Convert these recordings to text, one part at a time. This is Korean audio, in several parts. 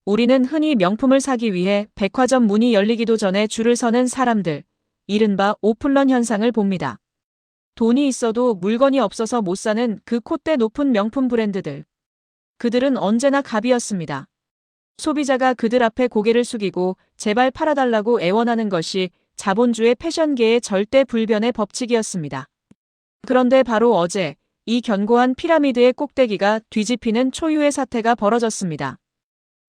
우리는 흔히 명품을 사기 위해 백화점 문이 열리기도 전에 줄을 서는 사람들, 이른바 오플런 현상을 봅니다. 돈이 있어도 물건이 없어서 못 사는 그 콧대 높은 명품 브랜드들. 그들은 언제나 갑이었습니다. 소비자가 그들 앞에 고개를 숙이고 제발 팔아달라고 애원하는 것이 자본주의 패션계의 절대 불변의 법칙이었습니다. 그런데 바로 어제 이 견고한 피라미드의 꼭대기가 뒤집히는 초유의 사태가 벌어졌습니다.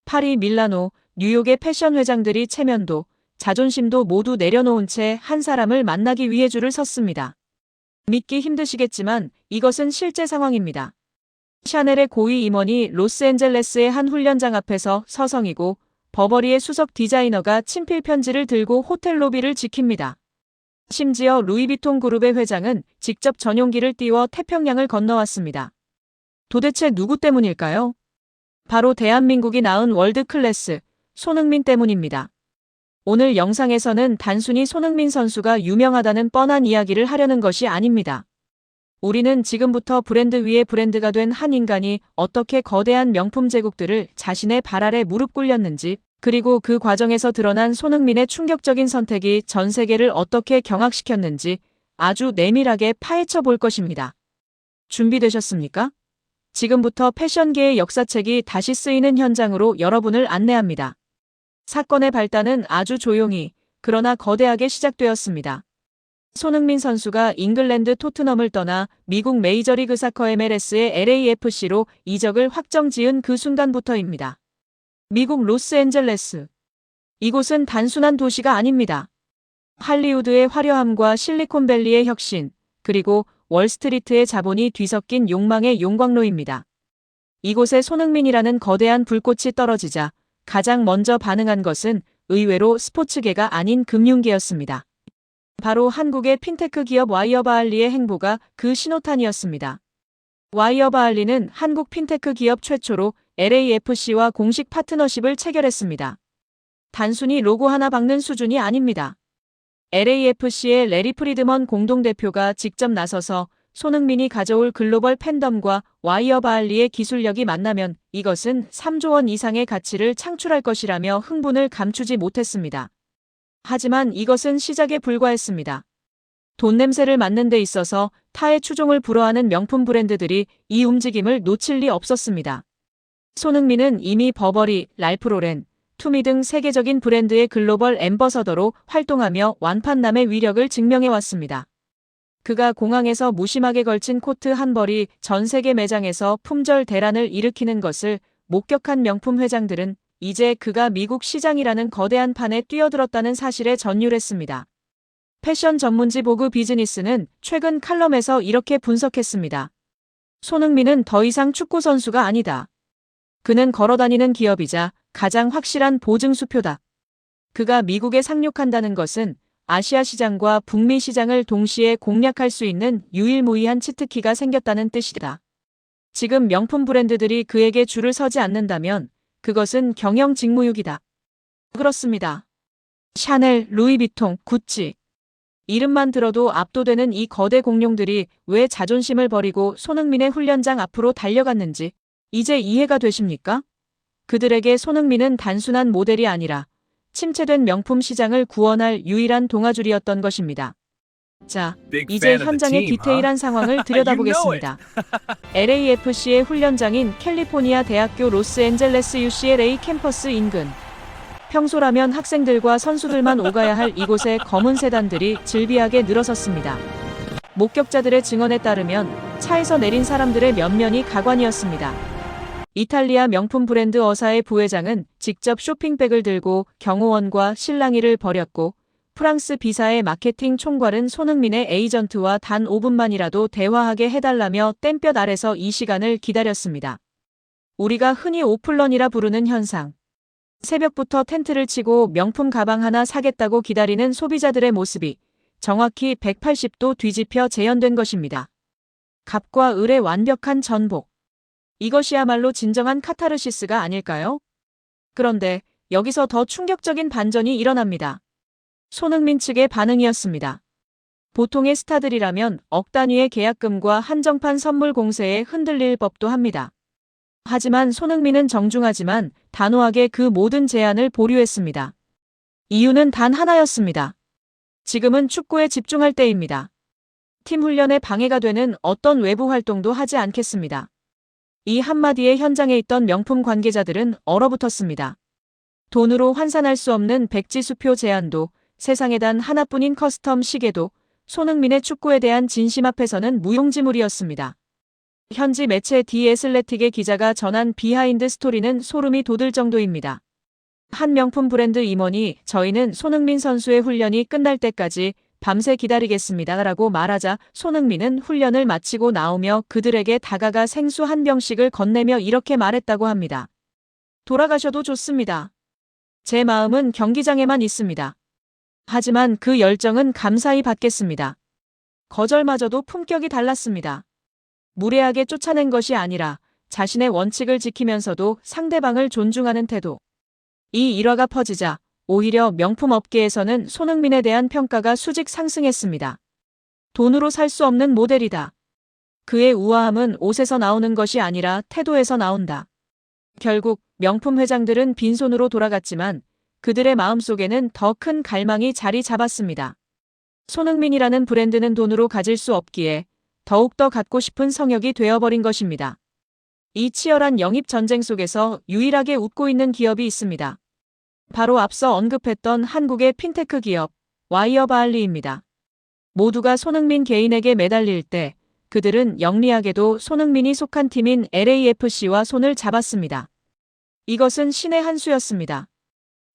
파리, 밀라노, 뉴욕의 패션 회장들이 체면도 자존심도 모두 내려놓은 채 한 사람을 만나기 위해 줄을 섰습니다. 믿기 힘드시겠지만 이것은 실제 상황입니다. 샤넬의 고위 임원이 로스앤젤레스의 한 훈련장 앞에서 서성이고 버버리의 수석 디자이너가 친필 편지를 들고 호텔 로비를 지킵니다. 심지어 루이비통 그룹의 회장은 직접 전용기를 띄워 태평양을 건너왔습니다. 도대체 누구 때문일까요? 바로 대한민국이 낳은 월드클래스, 손흥민 때문입니다. 오늘 영상에서는 단순히 손흥민 선수가 유명하다는 뻔한 이야기를 하려는 것이 아닙니다. 우리는 지금부터 브랜드 위에 브랜드가 된 한 인간이 어떻게 거대한 명품 제국들을 자신의 발 아래 무릎 꿇렸는지, 그리고 그 과정에서 드러난 손흥민의 충격적인 선택이 전 세계를 어떻게 경악시켰는지 아주 내밀하게 파헤쳐 볼 것입니다. 준비되셨습니까? 지금부터 패션계의 역사책이 다시 쓰이는 현장으로 여러분을 안내합니다. 사건의 발단은 아주 조용히, 그러나 거대하게 시작되었습니다. 손흥민 선수가 잉글랜드 토트넘을 떠나 미국 메이저리그 사커 MLS의 LAFC로 이적을 확정지은 그 순간부터입니다. 미국 로스앤젤레스. 이곳은 단순한 도시가 아닙니다. 할리우드의 화려함과 실리콘밸리의 혁신, 그리고 월스트리트의 자본이 뒤섞인 욕망의 용광로입니다. 이곳에 손흥민이라는 거대한 불꽃이 떨어지자 가장 먼저 반응한 것은 의외로 스포츠계가 아닌 금융계였습니다. 바로 한국의 핀테크 기업 와이어바알리의 행보가 그 신호탄이었습니다. 와이어바알리는 한국 핀테크 기업 최초로 LAFC와 공식 파트너십을 체결했습니다. 단순히 로고 하나 박는 수준이 아닙니다. LAFC의 레리 프리드먼 공동대표가 직접 나서서 손흥민이 가져올 글로벌 팬덤과 와이어바알리의 기술력이 만나면 이것은 3조 원 이상의 가치를 창출할 것이라며 흥분을 감추지 못했습니다. 하지만 이것은 시작에 불과했습니다. 돈 냄새를 맡는 데 있어서 타의 추종을 불허하는 명품 브랜드들이 이 움직임을 놓칠 리 없었습니다. 손흥민은 이미 버버리, 랄프 로렌, 투미 등 세계적인 브랜드의 글로벌 앰버서더로 활동하며 완판남의 위력을 증명해왔습니다. 그가 공항에서 무심하게 걸친 코트 한 벌이 전 세계 매장에서 품절 대란을 일으키는 것을 목격한 명품 회장들은 이제 그가 미국 시장이라는 거대한 판에 뛰어들었다는 사실에 전율했습니다. 패션 전문지 보그 비즈니스는 최근 칼럼에서 이렇게 분석했습니다. 손흥민은 더 이상 축구 선수가 아니다. 그는 걸어다니는 기업이자 가장 확실한 보증수표다. 그가 미국에 상륙한다는 것은 아시아 시장과 북미 시장을 동시에 공략할 수 있는 유일무이한 치트키가 생겼다는 뜻이다. 지금 명품 브랜드들이 그에게 줄을 서지 않는다면 그것은 경영 직무유기다. 그렇습니다. 샤넬, 루이비통, 구찌. 이름만 들어도 압도되는 이 거대 공룡들이 왜 자존심을 버리고 손흥민의 훈련장 앞으로 달려갔는지 이제 이해가 되십니까? 그들에게 손흥민은 단순한 모델이 아니라 침체된 명품 시장을 구원할 유일한 동아줄이었던 것입니다. 자, 이제 현장의 디테일한 상황을 들여다보겠습니다. LAFC의 훈련장인 캘리포니아 대학교 로스앤젤레스 UCLA 캠퍼스 인근. 평소라면 학생들과 선수들만 오가야 할 이곳에 검은 세단들이 질비하게 늘어섰습니다. 목격자들의 증언에 따르면 차에서 내린 사람들의 면면이 가관이었습니다. 이탈리아 명품 브랜드 어사의 부회장은 직접 쇼핑백을 들고 경호원과 실랑이를 벌였고 프랑스 비사의 마케팅 총괄은 손흥민의 에이전트와 단 5분만이라도 대화하게 해달라며 땡볕 아래서 이 시간을 기다렸습니다. 우리가 흔히 오플런이라 부르는 현상. 새벽부터 텐트를 치고 명품 가방 하나 사겠다고 기다리는 소비자들의 모습이 정확히 180도 뒤집혀 재현된 것입니다. 갑과 을의 완벽한 전복. 이것이야말로 진정한 카타르시스가 아닐까요? 그런데 여기서 더 충격적인 반전이 일어납니다. 손흥민 측의 반응이었습니다. 보통의 스타들이라면 억 단위의 계약금과 한정판 선물 공세에 흔들릴 법도 합니다. 하지만 손흥민은 정중하지만 단호하게 그 모든 제안을 보류했습니다. 이유는 단 하나였습니다. 지금은 축구에 집중할 때입니다. 팀 훈련에 방해가 되는 어떤 외부 활동도 하지 않겠습니다. 이 한마디에 현장에 있던 명품 관계자들은 얼어붙었습니다. 돈으로 환산할 수 없는 백지수표 제안도, 세상에 단 하나뿐인 커스텀 시계도 손흥민의 축구에 대한 진심 앞에서는 무용지물이었습니다. 현지 매체 디 애슬레틱의 기자가 전한 비하인드 스토리는 소름이 돋을 정도입니다. 한 명품 브랜드 임원이 저희는 손흥민 선수의 훈련이 끝날 때까지 밤새 기다리겠습니다 라고 말하자 손흥민은 훈련을 마치고 나오며 그들에게 다가가 생수 한 병씩을 건네며 이렇게 말했다고 합니다. 돌아가셔도 좋습니다. 제 마음은 경기장에만 있습니다. 하지만 그 열정은 감사히 받겠습니다. 거절마저도 품격이 달랐습니다. 무례하게 쫓아낸 것이 아니라 자신의 원칙을 지키면서도 상대방을 존중하는 태도. 이 일화가 퍼지자 오히려 명품 업계에서는 손흥민에 대한 평가가 수직 상승했습니다. 돈으로 살 수 없는 모델이다. 그의 우아함은 옷에서 나오는 것이 아니라 태도에서 나온다. 결국 명품 회장들은 빈손으로 돌아갔지만 그들의 마음속에는 더 큰 갈망이 자리 잡았습니다. 손흥민이라는 브랜드는 돈으로 가질 수 없기에 더욱더 갖고 싶은 성역이 되어버린 것입니다. 이 치열한 영입 전쟁 속에서 유일하게 웃고 있는 기업이 있습니다. 바로 앞서 언급했던 한국의 핀테크 기업 와이어바알리입니다. 모두가 손흥민 개인에게 매달릴 때 그들은 영리하게도 손흥민이 속한 팀인 LAFC와 손을 잡았습니다. 이것은 신의 한 수였습니다.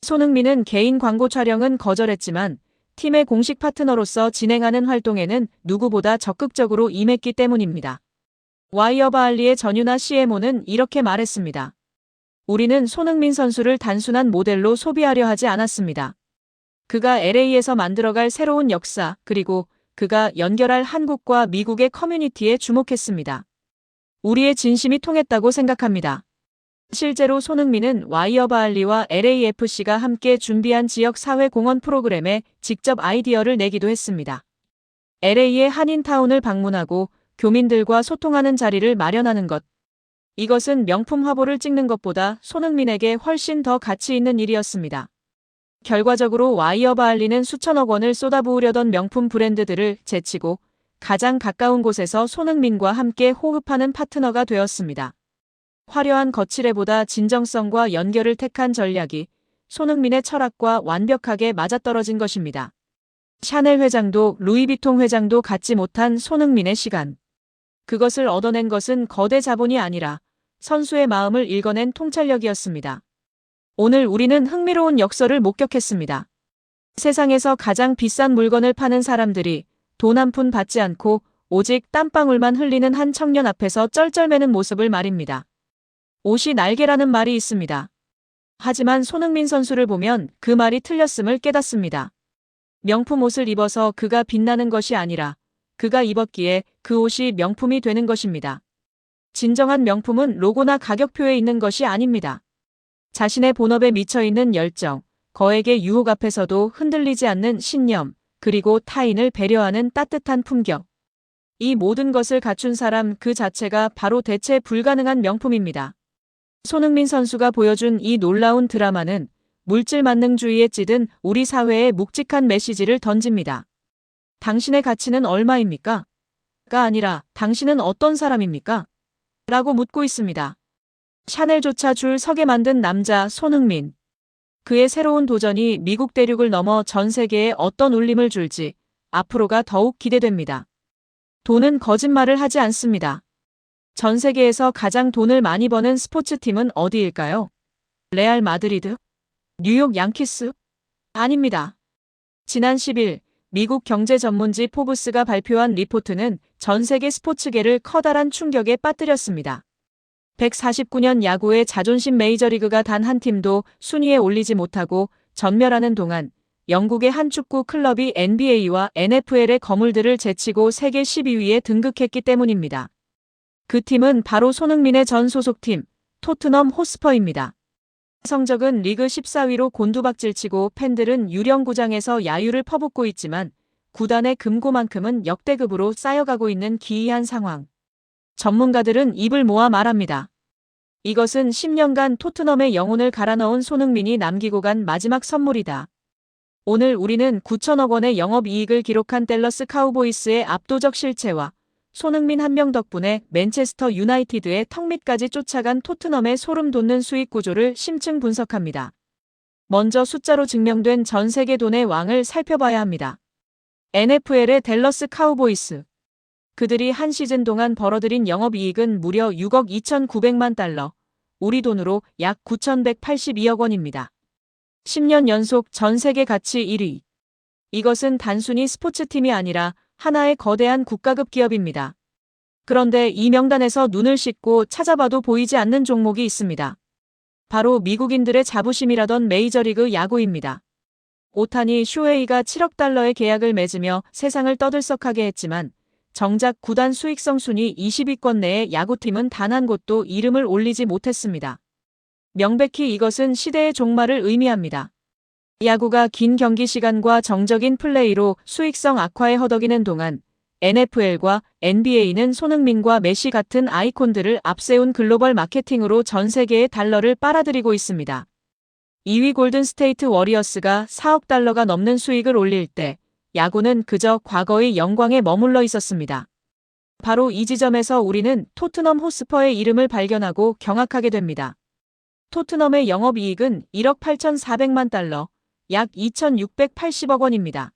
손흥민은 개인 광고 촬영은 거절했지만 팀의 공식 파트너로서 진행하는 활동에는 누구보다 적극적으로 임했기 때문입니다. 와이어바알리의 전유나 CMO는 이렇게 말했습니다. 우리는 손흥민 선수를 단순한 모델로 소비하려 하지 않았습니다. 그가 LA에서 만들어갈 새로운 역사 그리고 그가 연결할 한국과 미국의 커뮤니티에 주목했습니다. 우리의 진심이 통했다고 생각합니다. 실제로 손흥민은 와이어바알리와 LAFC가 함께 준비한 지역사회공헌 프로그램에 직접 아이디어를 내기도 했습니다. LA의 한인타운을 방문하고 교민들과 소통하는 자리를 마련하는 것. 이것은 명품 화보를 찍는 것보다 손흥민에게 훨씬 더 가치 있는 일이었습니다. 결과적으로 와이어바알리는 수천억 원을 쏟아부으려던 명품 브랜드들을 제치고 가장 가까운 곳에서 손흥민과 함께 호흡하는 파트너가 되었습니다. 화려한 거칠애보다 진정성과 연결을 택한 전략이 손흥민의 철학과 완벽하게 맞아떨어진 것입니다. 샤넬 회장도 루이비통 회장도 갖지 못한 손흥민의 시간. 그것을 얻어낸 것은 거대 자본이 아니라 선수의 마음을 읽어낸 통찰력이었습니다. 오늘 우리는 흥미로운 역설을 목격했습니다. 세상에서 가장 비싼 물건을 파는 사람들이 돈 한 푼 받지 않고 오직 땀방울만 흘리는 한 청년 앞에서 쩔쩔매는 모습을 말입니다. 옷이 날개라는 말이 있습니다. 하지만 손흥민 선수를 보면 그 말이 틀렸음을 깨닫습니다. 명품 옷을 입어서 그가 빛나는 것이 아니라 그가 입었기에 그 옷이 명품이 되는 것입니다. 진정한 명품은 로고나 가격표에 있는 것이 아닙니다. 자신의 본업에 미쳐있는 열정, 거액의 유혹 앞에서도 흔들리지 않는 신념, 그리고 타인을 배려하는 따뜻한 품격. 이 모든 것을 갖춘 사람 그 자체가 바로 대체 불가능한 명품입니다. 손흥민 선수가 보여준 이 놀라운 드라마는 물질 만능주의에 찌든 우리 사회에 묵직한 메시지를 던집니다. 당신의 가치는 얼마입니까? 가 아니라 당신은 어떤 사람입니까? 라고 묻고 있습니다. 샤넬조차 줄 서게 만든 남자 손흥민. 그의 새로운 도전이 미국 대륙을 넘어 전 세계에 어떤 울림을 줄지 앞으로가 더욱 기대됩니다. 돈은 거짓말을 하지 않습니다. 전 세계에서 가장 돈을 많이 버는 스포츠팀은 어디일까요? 레알 마드리드? 뉴욕 양키스? 아닙니다. 지난 10일 미국 경제 전문지 포브스가 발표한 리포트는 전 세계 스포츠계를 커다란 충격에 빠뜨렸습니다. 149년 야구의 자존심 메이저리그가 단 한 팀도 순위에 올리지 못하고 전멸하는 동안 영국의 한 축구 클럽이 NBA와 NFL의 거물들을 제치고 세계 12위에 등극했기 때문입니다. 그 팀은 바로 손흥민의 전 소속팀 토트넘 호스퍼입니다. 성적은 리그 14위로 곤두박질치고 팬들은 유령구장에서 야유를 퍼붓고 있지만 구단의 금고만큼은 역대급으로 쌓여가고 있는 기이한 상황. 전문가들은 입을 모아 말합니다. 이것은 10년간 토트넘의 영혼을 갈아넣은 손흥민이 남기고 간 마지막 선물이다. 오늘 우리는 9천억 원의 영업이익을 기록한 댈러스 카우보이스의 압도적 실체와 손흥민 한 명 덕분에 맨체스터 유나이티드의 턱 밑까지 쫓아간 토트넘의 소름 돋는 수익 구조를 심층 분석합니다. 먼저 숫자로 증명된 전 세계 돈의 왕을 살펴봐야 합니다. NFL의 댈러스 카우보이스. 그들이 한 시즌 동안 벌어들인 영업이익은 무려 6억 2,900만 달러, 우리 돈으로 약 9,182억 원입니다. 10년 연속 전 세계 가치 1위. 이것은 단순히 스포츠팀이 아니라 하나의 거대한 국가급 기업입니다. 그런데 이 명단에서 눈을 씻고 찾아봐도 보이지 않는 종목이 있습니다. 바로 미국인들의 자부심이라던 메이저리그 야구입니다. 오타니 쇼헤이가 7억 달러의 계약을 맺으며 세상을 떠들썩하게 했지만 정작 구단 수익성 순위 20위권 내의 야구팀은 단 한 곳도 이름을 올리지 못했습니다. 명백히 이것은 시대의 종말을 의미합니다. 야구가 긴 경기 시간과 정적인 플레이로 수익성 악화에 허덕이는 동안 NFL과 NBA는 손흥민과 메시 같은 아이콘들을 앞세운 글로벌 마케팅으로 전 세계의 달러를 빨아들이고 있습니다. 2위 골든스테이트 워리어스가 4억 달러가 넘는 수익을 올릴 때 야구는 그저 과거의 영광에 머물러 있었습니다. 바로 이 지점에서 우리는 토트넘 호스퍼의 이름을 발견하고 경악하게 됩니다. 토트넘의 영업이익은 1억 8,400만 달러, 약 2,680억 원입니다.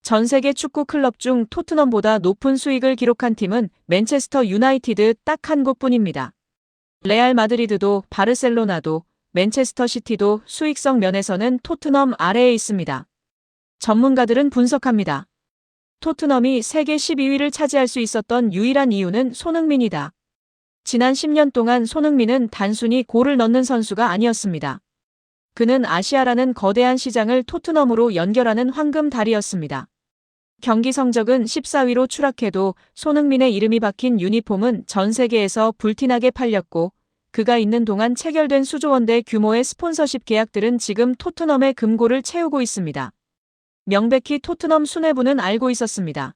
전 세계 축구 클럽 중 토트넘보다 높은 수익을 기록한 팀은 맨체스터 유나이티드 딱 한 곳뿐입니다. 레알 마드리드도 바르셀로나도 맨체스터 시티도 수익성 면에서는 토트넘 아래에 있습니다. 전문가들은 분석합니다. 토트넘이 세계 12위를 차지할 수 있었던 유일한 이유는 손흥민이다. 지난 10년 동안 손흥민은 단순히 골을 넣는 선수가 아니었습니다. 그는 아시아라는 거대한 시장을 토트넘으로 연결하는 황금다리였습니다. 경기 성적은 14위로 추락해도 손흥민의 이름이 박힌 유니폼은 전 세계에서 불티나게 팔렸고 그가 있는 동안 체결된 수조 원대 규모의 스폰서십 계약들은 지금 토트넘의 금고를 채우고 있습니다. 명백히 토트넘 수뇌부는 알고 있었습니다.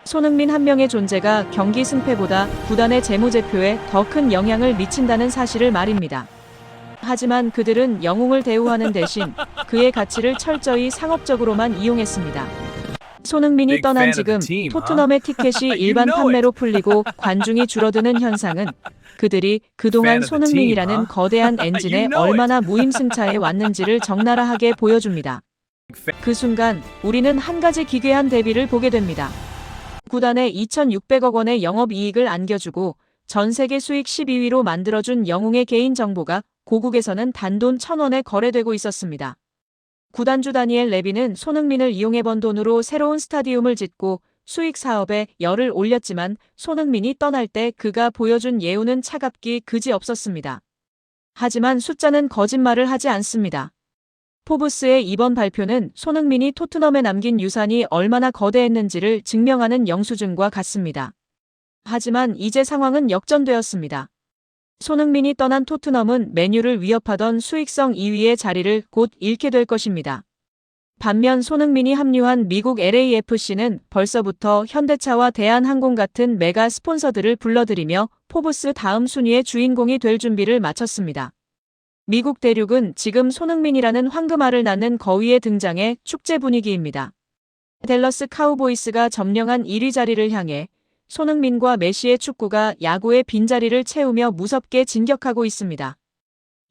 손흥민 한 명의 존재가 경기 승패보다 구단의 재무제표에 더 큰 영향을 미친다는 사실을 말입니다. 하지만 그들은 영웅을 대우하는 대신 그의 가치를 철저히 상업적으로만 이용했습니다. 손흥민이 떠난 지금 토트넘의 티켓이 일반 판매로 풀리고 관중이 줄어드는 현상은 그들이 그동안 손흥민이라는 거대한 엔진에 얼마나 무임승차해 왔는지를 적나라하게 보여줍니다. 그 순간 우리는 한 가지 기괴한 대비를 보게 됩니다. 구단에 2,600억 원의 영업이익을 안겨주고 전 세계 수익 12위로 만들어준 영웅의 개인정보가 고국에서는 단돈 1,000원에 거래되고 있었습니다. 구단주 다니엘 레비는 손흥민을 이용해 번 돈으로 새로운 스타디움을 짓고 수익 사업에 열을 올렸지만 손흥민이 떠날 때 그가 보여준 예우는 차갑기 그지없었습니다. 하지만 숫자는 거짓말을 하지 않습니다. 포브스의 이번 발표는 손흥민이 토트넘에 남긴 유산이 얼마나 거대했는지를 증명하는 영수증과 같습니다. 하지만 이제 상황은 역전되었습니다. 손흥민이 떠난 토트넘은 맨유를 위협하던 수익성 2위의 자리를 곧 잃게 될 것입니다. 반면 손흥민이 합류한 미국 LAFC는 벌써부터 현대차와 대한항공 같은 메가 스폰서들을 불러들이며 포브스 다음 순위의 주인공이 될 준비를 마쳤습니다. 미국 대륙은 지금 손흥민이라는 황금알을 낳는 거위의 등장에 축제 분위기입니다. 댈러스 카우보이스가 점령한 1위 자리를 향해 손흥민과 메시의 축구가 야구의 빈자리를 채우며 무섭게 진격하고 있습니다.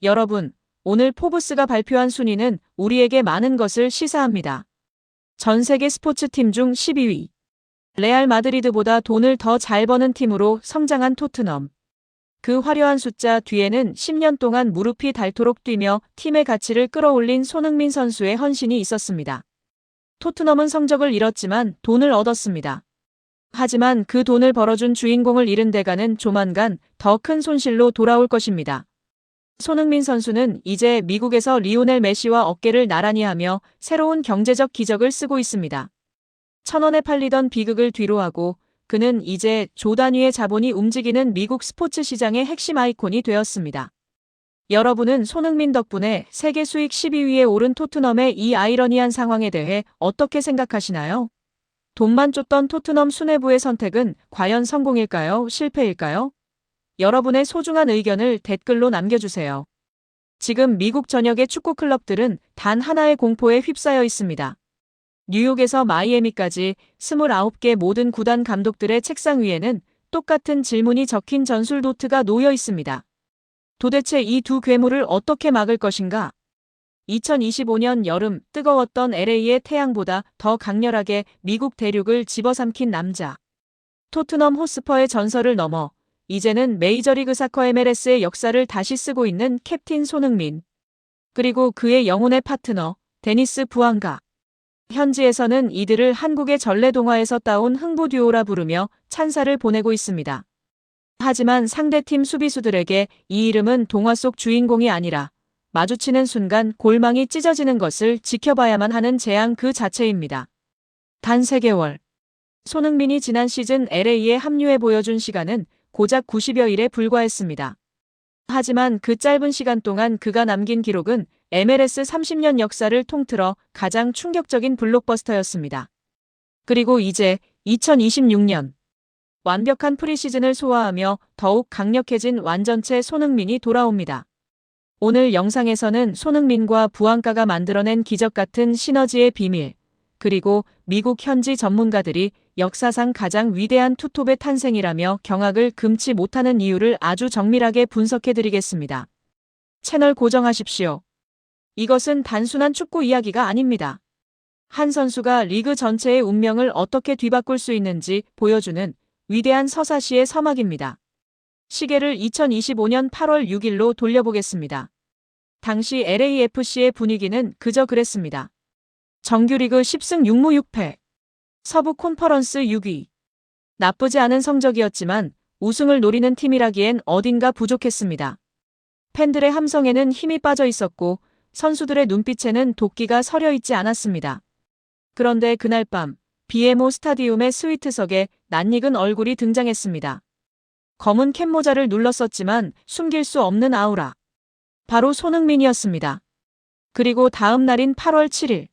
여러분, 오늘 포브스가 발표한 순위는 우리에게 많은 것을 시사합니다. 전 세계 스포츠팀 중 12위. 레알 마드리드보다 돈을 더 잘 버는 팀으로 성장한 토트넘. 그 화려한 숫자 뒤에는 10년 동안 무릎이 닳도록 뛰며 팀의 가치를 끌어올린 손흥민 선수의 헌신이 있었습니다. 토트넘은 성적을 잃었지만 돈을 얻었습니다. 하지만 그 돈을 벌어준 주인공을 잃은 대가는 조만간 더 큰 손실로 돌아올 것입니다. 손흥민 선수는 이제 미국에서 리오넬 메시와 어깨를 나란히 하며 새로운 경제적 기적을 쓰고 있습니다. 1,000원에 팔리던 비극을 뒤로하고 그는 이제 조 단위의 자본이 움직이는 미국 스포츠 시장의 핵심 아이콘이 되었습니다. 여러분은 손흥민 덕분에 세계 수익 12위에 오른 토트넘의 이 아이러니한 상황에 대해 어떻게 생각하시나요? 돈만 쫓던 토트넘 수뇌부의 선택은 과연 성공일까요? 실패일까요? 여러분의 소중한 의견을 댓글로 남겨주세요. 지금 미국 전역의 축구 클럽들은 단 하나의 공포에 휩싸여 있습니다. 뉴욕에서 마이애미까지 29개 모든 구단 감독들의 책상 위에는 똑같은 질문이 적힌 전술 노트가 놓여 있습니다. 도대체 이 두 괴물을 어떻게 막을 것인가? 2025년 여름 뜨거웠던 LA의 태양보다 더 강렬하게 미국 대륙을 집어삼킨 남자. 토트넘 호스퍼의 전설을 넘어 이제는 메이저리그 사커 MLS의 역사를 다시 쓰고 있는 캡틴 손흥민. 그리고 그의 영혼의 파트너 데니스 부앙가. 현지에서는 이들을 한국의 전래동화에서 따온 흥부 듀오라 부르며 찬사를 보내고 있습니다. 하지만 상대팀 수비수들에게 이 이름은 동화 속 주인공이 아니라 마주치는 순간 골망이 찢어지는 것을 지켜봐야만 하는 재앙 그 자체입니다. 단 3개월. 손흥민이 지난 시즌 LA에 합류해 보여준 시간은 고작 90여일에 불과했습니다. 하지만 그 짧은 시간 동안 그가 남긴 기록은 MLS 30년 역사를 통틀어 가장 충격적인 블록버스터였습니다. 그리고 이제 2026년 완벽한 프리시즌을 소화하며 더욱 강력해진 완전체 손흥민이 돌아옵니다. 오늘 영상에서는 손흥민과 부앙가가 만들어낸 기적 같은 시너지의 비밀, 그리고 미국 현지 전문가들이 역사상 가장 위대한 투톱의 탄생이라며 경악을 금치 못하는 이유를 아주 정밀하게 분석해드리겠습니다. 채널 고정하십시오. 이것은 단순한 축구 이야기가 아닙니다. 한 선수가 리그 전체의 운명을 어떻게 뒤바꿀 수 있는지 보여주는 위대한 서사시의 서막입니다. 시계를 2025년 8월 6일로 돌려보겠습니다. 당시 LAFC의 분위기는 그저 그랬습니다. 정규리그 10승 6무 6패. 서부 콘퍼런스 6위. 나쁘지 않은 성적이었지만 우승을 노리는 팀이라기엔 어딘가 부족했습니다. 팬들의 함성에는 힘이 빠져 있었고 선수들의 눈빛에는 도끼가 서려 있지 않았습니다. 그런데 그날 밤 BMO 스타디움의 스위트석에 낯익은 얼굴이 등장했습니다. 검은 캡모자를 눌렀었지만 숨길 수 없는 아우라. 바로 손흥민이었습니다. 그리고 다음 날인 8월 7일.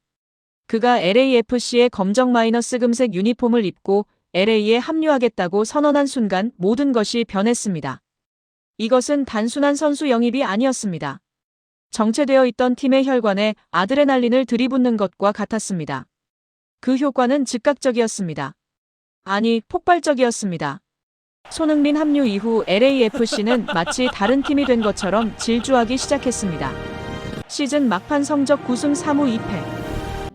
그가 LAFC의 검정 마이너스 금색 유니폼을 입고 LA에 합류하겠다고 선언한 순간 모든 것이 변했습니다. 이것은 단순한 선수 영입이 아니었습니다. 정체되어 있던 팀의 혈관에 아드레날린을 들이붓는 것과 같았습니다. 그 효과는 즉각적이었습니다. 아니, 폭발적이었습니다. 손흥민 합류 이후 LAFC는 마치 다른 팀이 된 것처럼 질주하기 시작했습니다. 시즌 막판 성적 9승 3무 2패.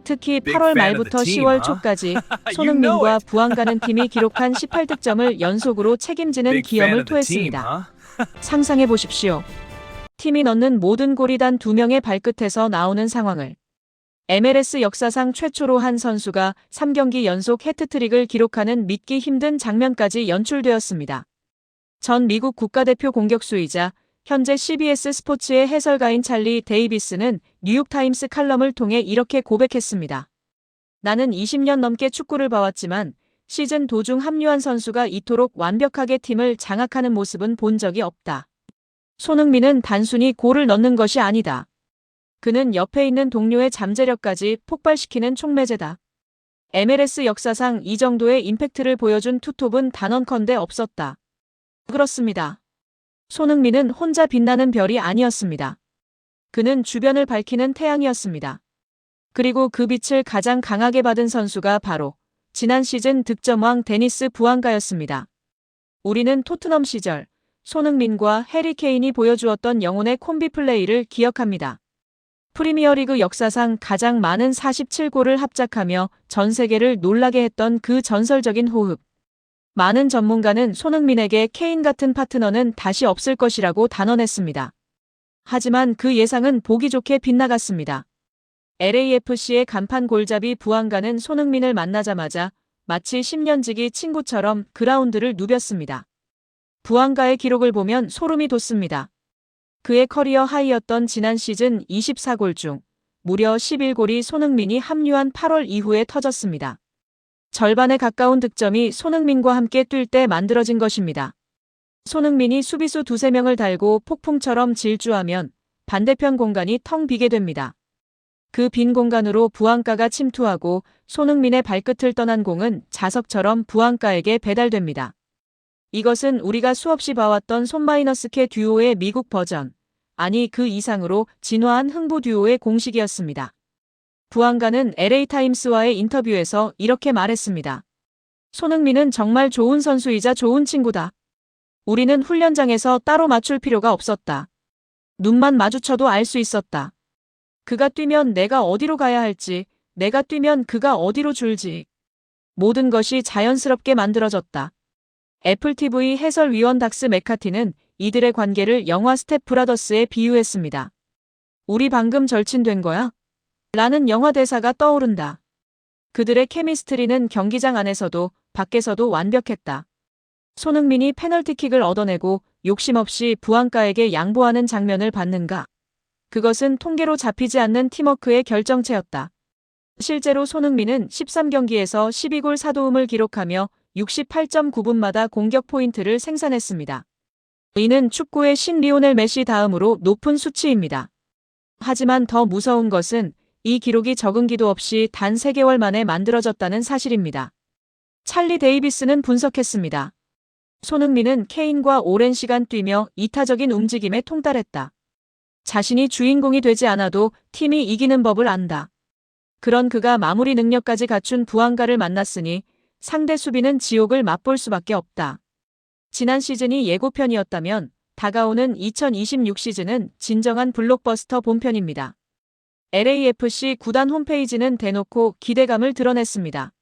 특히 8월 말부터 10월 초까지 손흥민과 부앙가는 팀이 기록한 18득점을 연속으로 책임지는 기염을 토했습니다. 상상해 보십시오. 팀이 넣는 모든 골이 단 2명의 발끝에서 나오는 상황을. MLS 역사상 최초로 한 선수가 3경기 연속 해트트릭을 기록하는 믿기 힘든 장면까지 연출되었습니다. 전 미국 국가대표 공격수이자 현재 CBS 스포츠의 해설가인 찰리 데이비스는 뉴욕타임스 칼럼을 통해 이렇게 고백했습니다. 나는 20년 넘게 축구를 봐왔지만 시즌 도중 합류한 선수가 이토록 완벽하게 팀을 장악하는 모습은 본 적이 없다. 손흥민은 단순히 골을 넣는 것이 아니다. 그는 옆에 있는 동료의 잠재력까지 폭발시키는 촉매제다. MLS 역사상 이 정도의 임팩트를 보여준 투톱은 단언컨대 없었다. 그렇습니다. 손흥민은 혼자 빛나는 별이 아니었습니다. 그는 주변을 밝히는 태양이었습니다. 그리고 그 빛을 가장 강하게 받은 선수가 바로 지난 시즌 득점왕 데니스 부앙가였습니다. 우리는 토트넘 시절 손흥민과 해리 케인이 보여주었던 영혼의 콤비 플레이를 기억합니다. 프리미어리그 역사상 가장 많은 47골을 합작하며 전 세계를 놀라게 했던 그 전설적인 호흡. 많은 전문가는 손흥민에게 케인 같은 파트너는 다시 없을 것이라고 단언했습니다. 하지만 그 예상은 보기 좋게 빗나갔습니다. LAFC의 간판 골잡이 부앙가는 손흥민을 만나자마자 마치 10년지기 친구처럼 그라운드를 누볐습니다. 부앙가의 기록을 보면 소름이 돋습니다. 그의 커리어 하이였던 지난 시즌 24골 중 무려 11골이 손흥민이 합류한 8월 이후에 터졌습니다. 절반에 가까운 득점이 손흥민과 함께 뛸 때 만들어진 것입니다. 손흥민이 수비수 2~3명을 달고 폭풍처럼 질주하면 반대편 공간이 텅 비게 됩니다. 그 빈 공간으로 부앙가가 침투하고 손흥민의 발끝을 떠난 공은 자석처럼 부앙가에게 배달됩니다. 이것은 우리가 수없이 봐왔던 손-K 듀오의 미국 버전, 아니 그 이상으로 진화한 흥부 듀오의 공식이었습니다. 부안가는 LA타임스와의 인터뷰에서 이렇게 말했습니다. 손흥민은 정말 좋은 선수이자 좋은 친구다. 우리는 훈련장에서 따로 맞출 필요가 없었다. 눈만 마주쳐도 알 수 있었다. 그가 뛰면 내가 어디로 가야 할지, 내가 뛰면 그가 어디로 줄지. 모든 것이 자연스럽게 만들어졌다. 애플TV 해설위원 닥스 맥카티는 이들의 관계를 영화 스텝 브라더스에 비유했습니다. 우리 방금 절친된 거야? 라는 영화 대사가 떠오른다. 그들의 케미스트리는 경기장 안에서도 밖에서도 완벽했다. 손흥민이 페널티킥을 얻어내고 욕심 없이 부안가에게 양보하는 장면을 봤는가? 그것은 통계로 잡히지 않는 팀워크의 결정체였다. 실제로 손흥민은 13경기에서 12골 4도움을 기록하며 68.9분마다 공격 포인트를 생산했습니다. 이는 축구의 신 리오넬 메시 다음으로 높은 수치입니다. 하지만 더 무서운 것은 이 기록이 적응기도 없이 단 3개월 만에 만들어졌다는 사실입니다. 찰리 데이비스는 분석했습니다. 손흥민은 케인과 오랜 시간 뛰며 이타적인 움직임에 통달했다. 자신이 주인공이 되지 않아도 팀이 이기는 법을 안다. 그런 그가 마무리 능력까지 갖춘 부안가를 만났으니 상대 수비는 지옥을 맛볼 수밖에 없다. 지난 시즌이 예고편이었다면 다가오는 2026 시즌은 진정한 블록버스터 본편입니다. LAFC 구단 홈페이지는 대놓고 기대감을 드러냈습니다.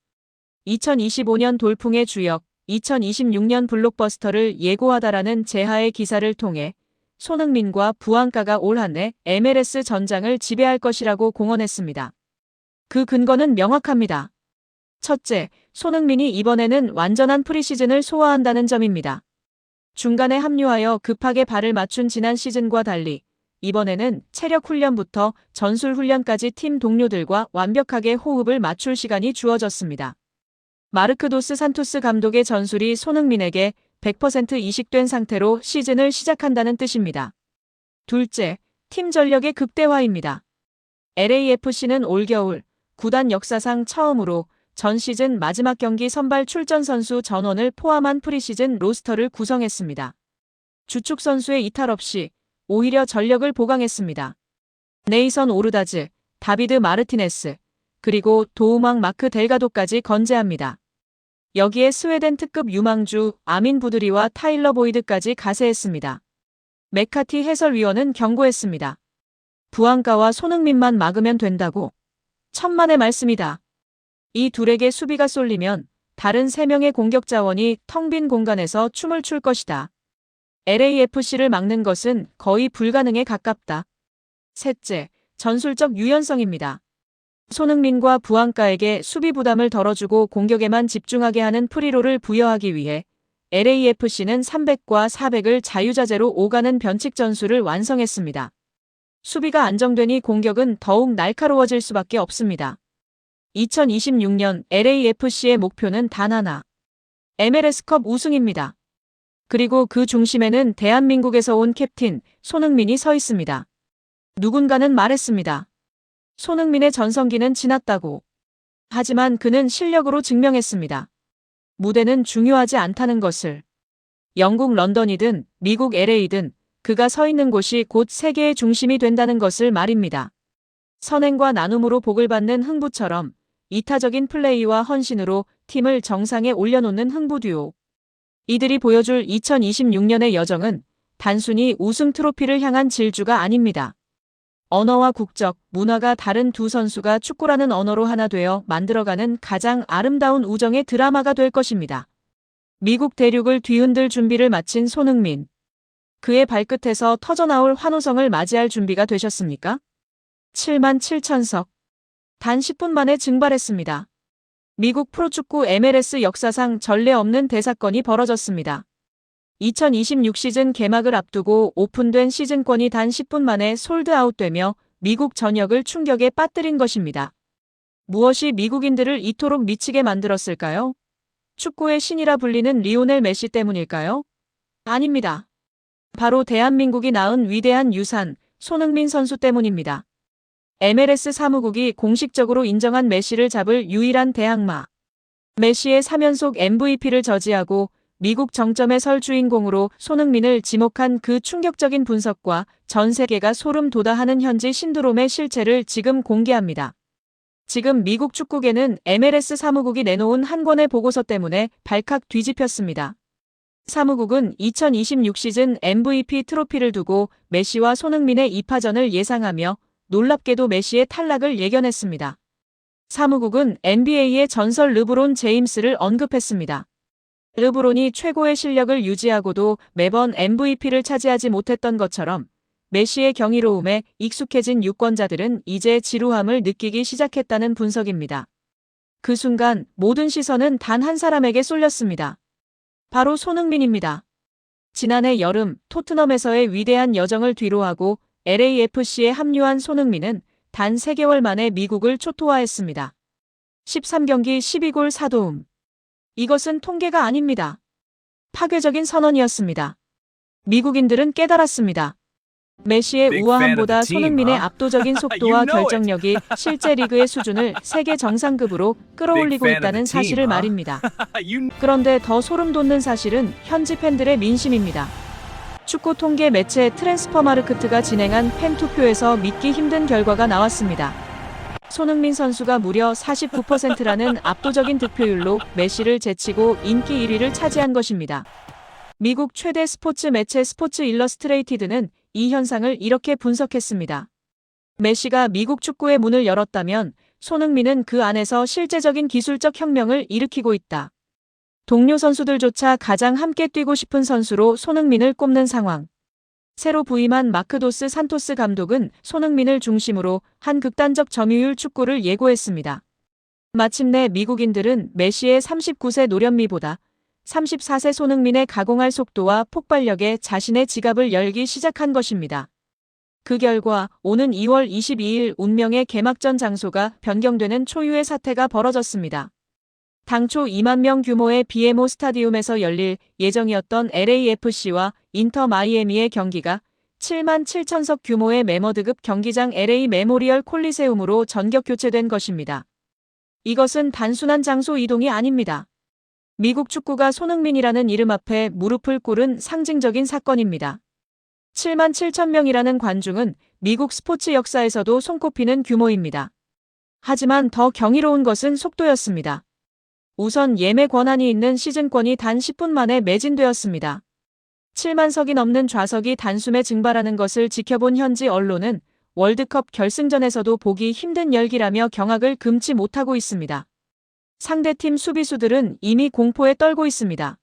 2025년 돌풍의 주역, 2026년 블록버스터를 예고하다라는 제하의 기사를 통해 손흥민과 부안가가 올 한 해 MLS 전장을 지배할 것이라고 공언했습니다. 그 근거는 명확합니다. 첫째, 손흥민이 이번에는 완전한 프리시즌을 소화한다는 점입니다. 중간에 합류하여 급하게 발을 맞춘 지난 시즌과 달리 이번에는 체력 훈련부터 전술 훈련까지 팀 동료들과 완벽하게 호흡을 맞출 시간이 주어졌습니다. 마르크 도스 산토스 감독의 전술이 손흥민에게 100% 이식된 상태로 시즌을 시작한다는 뜻입니다. 둘째, 팀 전력의 극대화입니다. LAFC는 올겨울 구단 역사상 처음으로 전 시즌 마지막 경기 선발 출전 선수 전원을 포함한 프리시즌 로스터를 구성했습니다. 주축 선수의 이탈 없이 오히려 전력을 보강했습니다. 네이선 오르다즈, 다비드 마르티네스, 그리고 도우망 마크 델가도까지 건재합니다. 여기에 스웨덴 특급 유망주 아민 부드리와 타일러 보이드까지 가세했습니다. 맥카티 해설위원은 경고했습니다. 부안가와 손흥민만 막으면 된다고. 천만의 말씀이다. 이 둘에게 수비가 쏠리면 다른 3명의 공격 자원이 텅 빈 공간에서 춤을 출 것이다. LAFC를 막는 것은 거의 불가능에 가깝다. 셋째, 전술적 유연성입니다. 손흥민과 부안가에게 수비 부담을 덜어주고 공격에만 집중하게 하는 프리롤을 부여하기 위해 LAFC는 300과 400을 자유자재로 오가는 변칙 전술을 완성했습니다. 수비가 안정되니 공격은 더욱 날카로워질 수밖에 없습니다. 2026년 LAFC의 목표는 단 하나. MLS컵 우승입니다. 그리고 그 중심에는 대한민국에서 온 캡틴 손흥민이 서 있습니다. 누군가는 말했습니다. 손흥민의 전성기는 지났다고. 하지만 그는 실력으로 증명했습니다. 무대는 중요하지 않다는 것을. 영국 런던이든 미국 LA든 그가 서 있는 곳이 곧 세계의 중심이 된다는 것을 말입니다. 선행과 나눔으로 복을 받는 흥부처럼 이타적인 플레이와 헌신으로 팀을 정상에 올려놓는 흥부 듀오. 이들이 보여줄 2026년의 여정은 단순히 우승 트로피를 향한 질주가 아닙니다. 언어와 국적, 문화가 다른 두 선수가 축구라는 언어로 하나 되어 만들어가는 가장 아름다운 우정의 드라마가 될 것입니다. 미국 대륙을 뒤흔들 준비를 마친 손흥민. 그의 발끝에서 터져나올 환호성을 맞이할 준비가 되셨습니까? 7만 7천석. 단 10분 만에 증발했습니다. 미국 프로축구 MLS 역사상 전례 없는 대사건이 벌어졌습니다. 2026 시즌 개막을 앞두고 오픈된 시즌권이 단 10분 만에 솔드아웃되며 미국 전역을 충격에 빠뜨린 것입니다. 무엇이 미국인들을 이토록 미치게 만들었을까요? 축구의 신이라 불리는 리오넬 메시 때문일까요? 아닙니다. 바로 대한민국이 낳은 위대한 유산, 손흥민 선수 때문입니다. MLS 사무국이 공식적으로 인정한 메시를 잡을 유일한 대항마. 메시의 3연속 MVP를 저지하고 미국 정점에 설 주인공으로 손흥민을 지목한 그 충격적인 분석과 전 세계가 소름 돋아하는 현지 신드롬의 실체를 지금 공개합니다. 지금 미국 축구계는 MLS 사무국이 내놓은 한 권의 보고서 때문에 발칵 뒤집혔습니다. 사무국은 2026 시즌 MVP 트로피를 두고 메시와 손흥민의 2파전을 예상하며 놀랍게도 메시의 탈락을 예견했습니다. 사무국은 NBA의 전설 르브론 제임스를 언급했습니다. 르브론이 최고의 실력을 유지하고도 매번 MVP를 차지하지 못했던 것처럼 메시의 경이로움에 익숙해진 유권자들은 이제 지루함을 느끼기 시작했다는 분석입니다. 그 순간 모든 시선은 단 한 사람에게 쏠렸습니다. 바로 손흥민입니다. 지난해 여름 토트넘에서의 위대한 여정을 뒤로하고 LAFC에 합류한 손흥민은 단 3개월 만에 미국을 초토화했습니다. 13경기 12골 4도움. 이것은 통계가 아닙니다. 파괴적인 선언이었습니다. 미국인들은 깨달았습니다. 메시의 우아함보다 손흥민의 압도적인 속도와 결정력이 실제 리그의 수준을 세계 정상급으로 끌어올리고 있다는 사실을 말입니다. 그런데 더 소름 돋는 사실은 현지 팬들의 민심입니다. 축구 통계 매체 트랜스퍼마르크트가 진행한 팬투표에서 믿기 힘든 결과가 나왔습니다. 손흥민 선수가 무려 49%라는 압도적인 득표율로 메시를 제치고 인기 1위를 차지한 것입니다. 미국 최대 스포츠 매체 스포츠 일러스트레이티드는 이 현상을 이렇게 분석했습니다. 메시가 미국 축구의 문을 열었다면 손흥민은 그 안에서 실제적인 기술적 혁명을 일으키고 있다. 동료 선수들조차 가장 함께 뛰고 싶은 선수로 손흥민을 꼽는 상황. 새로 부임한 마크 도스 산토스 감독은 손흥민을 중심으로 한 극단적 점유율 축구를 예고했습니다. 마침내 미국인들은 메시의 39세 노련미보다 34세 손흥민의 가공할 속도와 폭발력에 자신의 지갑을 열기 시작한 것입니다. 그 결과 오는 2월 22일 운명의 개막전 장소가 변경되는 초유의 사태가 벌어졌습니다. 당초 2만 명 규모의 BMO 스타디움에서 열릴 예정이었던 LAFC와 인터 마이애미의 경기가 7만 7천석 규모의 메머드급 경기장 LA 메모리얼 콜리세움으로 전격 교체된 것입니다. 이것은 단순한 장소 이동이 아닙니다. 미국 축구가 손흥민이라는 이름 앞에 무릎을 꿇은 상징적인 사건입니다. 7만 7천 명이라는 관중은 미국 스포츠 역사에서도 손꼽히는 규모입니다. 하지만 더 경이로운 것은 속도였습니다. 우선 예매 권한이 있는 시즌권이 단 10분 만에 매진되었습니다. 7만 석이 넘는 좌석이 단숨에 증발하는 것을 지켜본 현지 언론은 월드컵 결승전에서도 보기 힘든 열기라며 경악을 금치 못하고 있습니다. 상대팀 수비수들은 이미 공포에 떨고 있습니다.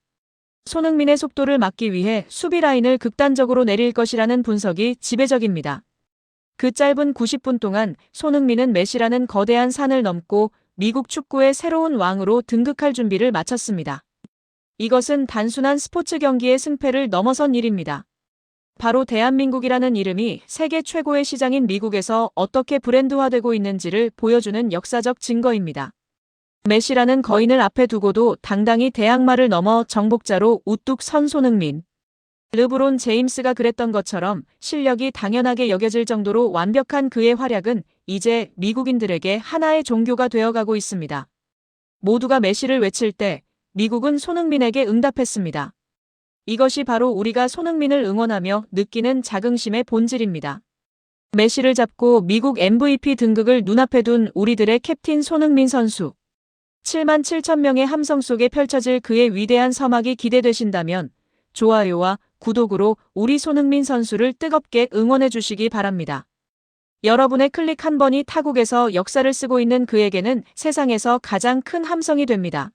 손흥민의 속도를 막기 위해 수비 라인을 극단적으로 내릴 것이라는 분석이 지배적입니다. 그 짧은 90분 동안 손흥민은 메시라는 거대한 산을 넘고 미국 축구의 새로운 왕으로 등극할 준비를 마쳤습니다. 이것은 단순한 스포츠 경기의 승패를 넘어선 일입니다. 바로 대한민국이라는 이름이 세계 최고의 시장인 미국에서 어떻게 브랜드화되고 있는지를 보여주는 역사적 증거입니다. 메시라는 거인을 앞에 두고도 당당히 대항마를 넘어 정복자로 우뚝 선 손흥민. 르브론 제임스가 그랬던 것처럼 실력이 당연하게 여겨질 정도로 완벽한 그의 활약은 이제 미국인들에게 하나의 종교가 되어가고 있습니다. 모두가 메시를 외칠 때 미국은 손흥민에게 응답했습니다. 이것이 바로 우리가 손흥민을 응원하며 느끼는 자긍심의 본질입니다. 메시를 잡고 미국 MVP 등극을 눈앞에 둔 우리들의 캡틴 손흥민 선수. 7만 7천 명의 함성 속에 펼쳐질 그의 위대한 서막이 기대되신다면 좋아요와 구독으로 우리 손흥민 선수를 뜨겁게 응원해 주시기 바랍니다. 여러분의 클릭 한 번이 타국에서 역사를 쓰고 있는 그에게는 세상에서 가장 큰 함성이 됩니다.